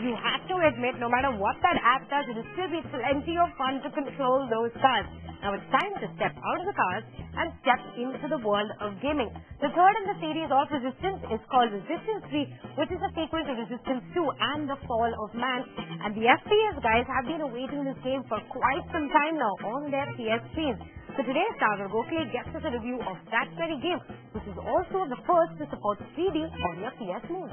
you have to admit, no matter what that app does, it will still be plenty of fun to control those cars. Now it's time to step out of the cars and step into the world of gaming. The third in the series of Resistance is called Resistance 3, which is a sequel to Resistance 2 and The Fall of Man. And the FPS guys have been awaiting this game for quite some time now on their PSPs. So today's Sagar Gokhale gets us a review of that very game, which is also the first to support 3D on your PS Move.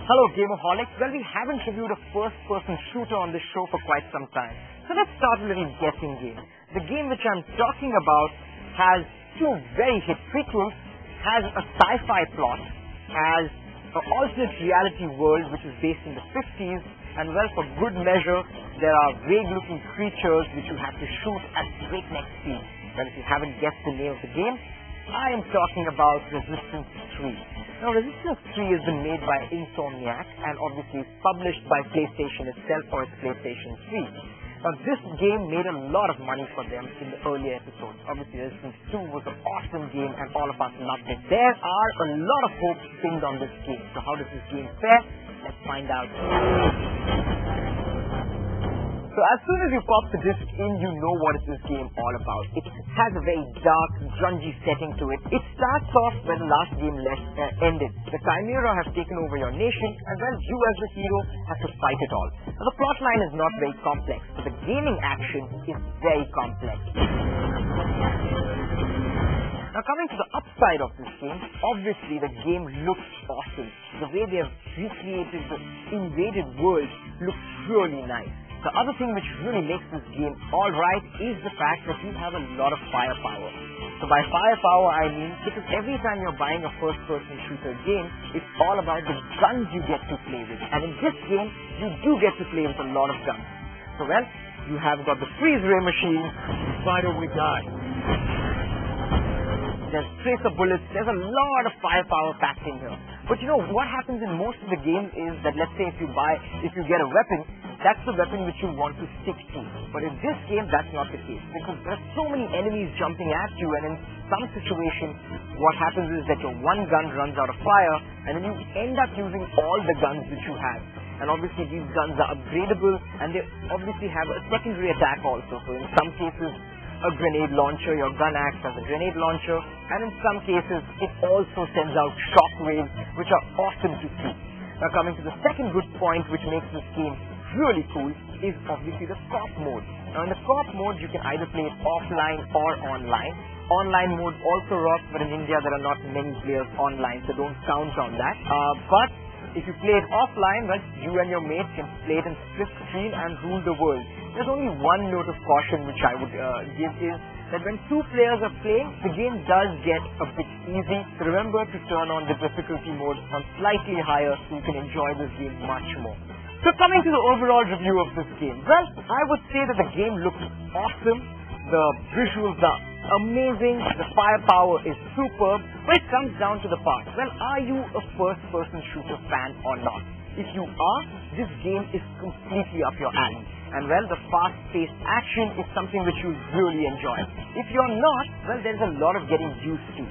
Hello Gameaholics. Well, we haven't reviewed a first-person shooter on this show for quite some time. So let's start with a little guessing game. The game which I'm talking about has two very hit prequels, has a sci-fi plot, has an alternate reality world which is based in the 50s, and well, for good measure, there are vague-looking creatures which you have to shoot at breakneck speed. Well, if you haven't guessed the name of the game, I am talking about Resistance 3. Now, Resistance 3 has been made by Insomniac and obviously is published by PlayStation itself for its PlayStation 3. Now, this game made a lot of money for them in the earlier episodes. Obviously, Resistance 2 was an awesome game and all of us loved it. There are a lot of hopes pinned on this game. So how does this game fare? Let's find out. So as soon as you pop the disc in, you know what is this game all about. It has a very dark, grungy setting to it. It starts off where the last game ended. The Chimera have taken over your nation, and well, you as the hero have to fight it all. Now, the plot line is not very complex, but the gaming action is very complex. Now, coming to the upside of this game, obviously the game looks awesome. The way they have recreated the invaded world looks really nice. The other thing which really makes this game alright is the fact that you have a lot of firepower. So by firepower I mean, because every time you're buying a first-person shooter game, it's all about the guns you get to play with. And in this game, you do get to play with a lot of guns. So well, you have got the freeze ray machine, fight or we die. There's tracer bullets, there's a lot of firepower packed in here. But you know, what happens in most of the games is that, let's say if you get a weapon, that's the weapon which you want to stick to. But in this game, that's not the case. Because there are so many enemies jumping at you, and in some situations, what happens is that your one gun runs out of fire, and then you end up using all the guns which you have. And obviously these guns are upgradable, and they obviously have a secondary attack also. So in some cases, a grenade launcher, your gun acts as a grenade launcher, and in some cases, it also sends out shockwaves, which are awesome to see. Now coming to the second good point which makes this game really cool is obviously the co-op mode. Now in the co-op mode, you can either play it offline or online. Online mode also rocks, but in India there are not many players online, so don't count on that. But if you play it offline, well, you and your mates can play it in split screen and rule the world. There's only one note of caution which I would give is that when two players are playing, the game does get a bit easy. So remember to turn on the difficulty mode on slightly higher so you can enjoy this game much more. So coming to the overall review of this game, well, I would say that the game looks awesome, the visuals are amazing, the firepower is superb, but it comes down to the part. Well, are you a first-person shooter fan or not? If you are, this game is completely up your alley. And well, the fast-paced action is something which you really enjoy. If you're not, well, there's a lot of getting used to.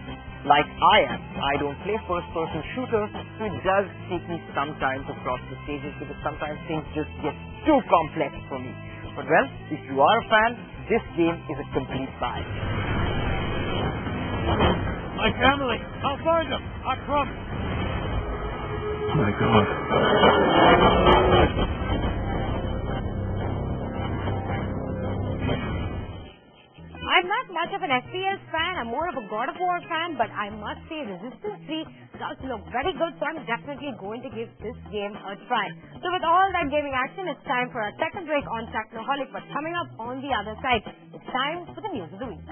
Like I am. I don't play first-person shooters, so it does take me some time to cross the stages because sometimes things just get too complex for me. But well, if you are a fan, this game is a complete buy. My family! I'll find them! I promise! Oh my God. I'm not much of an FPS fan, I'm more of a God of War fan, but I must say Resistance 3 does look very good, so I'm definitely going to give this game a try. So with all that gaming action, it's time for our second break on Technoholik, but coming up on the other side, it's time for the news of the week.